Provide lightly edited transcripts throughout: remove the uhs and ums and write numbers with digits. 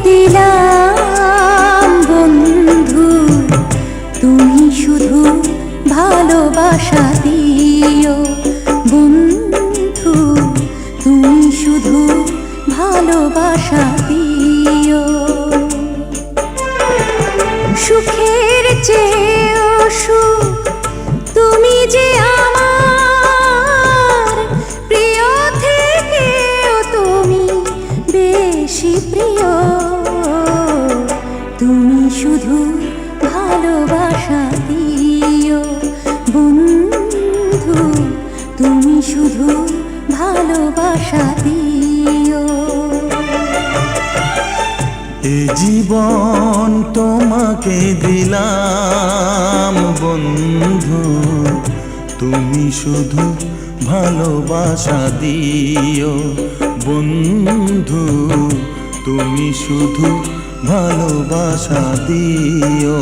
দিলাম বন্ধু, তুমি শুধু ভালোবাসা দিও বন্ধু, তুমি শুধু ভালোবাসা দিও। সুখের চেয়েও সুখ তুমি যে আমার, প্রিয় থেকেও তুমি বেশি প্রিয়। তুমি শুধু ভালোবাসা দিও বন্ধু, তুমি শুধু ভালোবাসা দিও। এ জীবন তোমাকে দিলাম বন্ধু, তুমি শুধু ভালোবাসা দিও বন্ধু, তুমি শুধু ভালোবাসা দিও।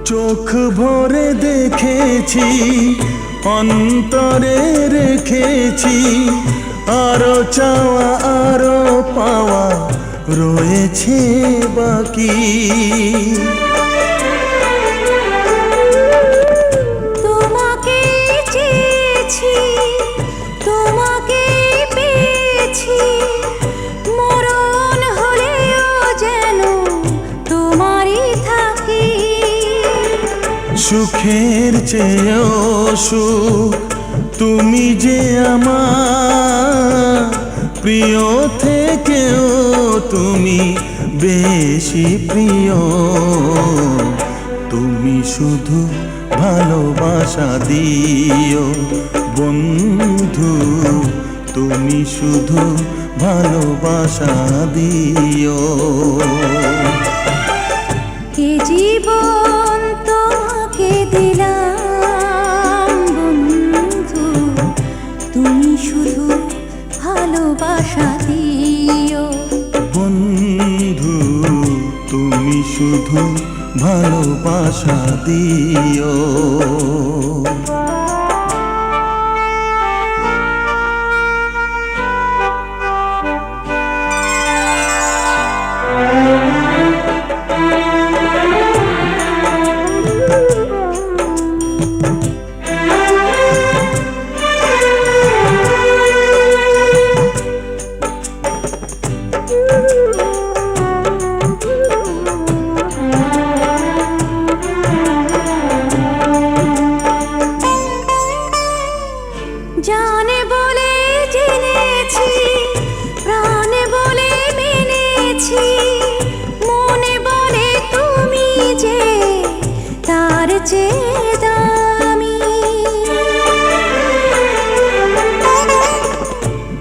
চোখ ভরে দেখেছি, অন্তরে রেখেছি, আরো চাওয়া আরো পাওয়া রয়েছে বাকি। তোমাকে চেয়েছি, তোমাকে পেয়েছি, মরণ হলেও যেন তোমারই থাকি। সুখের চেয়েও সুখ তুমি যে আমার, প্রিয় থেকেও তুমি বেশি প্রিয়। তুমি শুধু ভালোবাসা দিও বন্ধু, তুমি শুধু ভালোবাসা দিও। এ জীবন তোমাকে দিলাম বন্ধু, তুমি শুধু ভালোবাসা দিও বন্ধু, তুমি শুধু ভালোবাসা দিও। জানে বলে জেনেছি, প্রাণে বলে মেনেছি, মনে বলে তুমি যে তার চেয়ে দামি।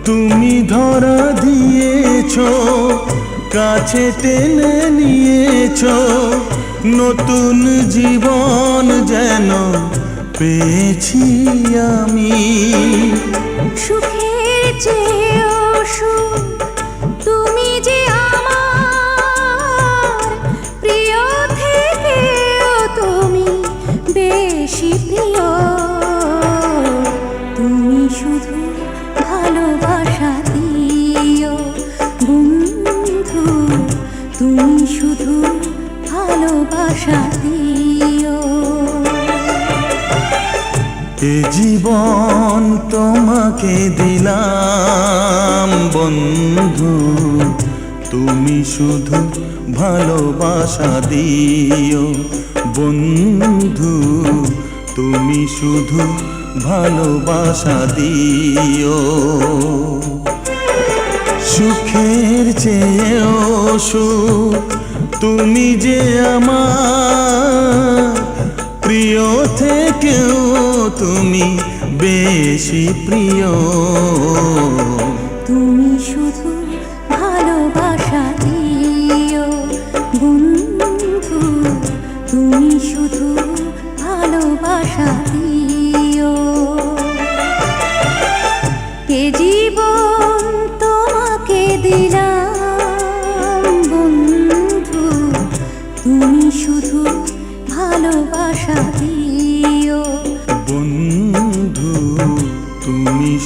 তুমি ধরা দিয়েছ, কাছে টেনে নিয়েছ, নতুন জীবন যেন পেয়েছি আমি। সুখের চেয়েও সুখ তুমি যে আমার, প্রিয় থেকেও তুমি বেশি প্রিয়। তুমি শুধু ভালোবাসা দিও বন্ধু, তুমি শুধু ভালোবাসা দিও। এ জীবন তোমাকে দিলাম বন্ধু, তুমি শুধু ভালোবাসা দিও বন্ধু, তুমি শুধু ভালোবাসা দিও। সুখের চেয়েও সুখ তুমি যে আমার, প্রিয় থেকেও তুমি বেশি প্রিয়। তুমি শুধু ভালোবাসা দিও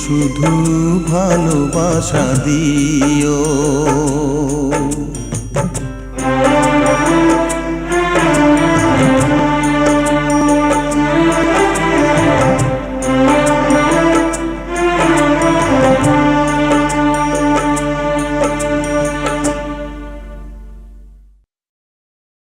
শুধু ভালোবাসা দিও।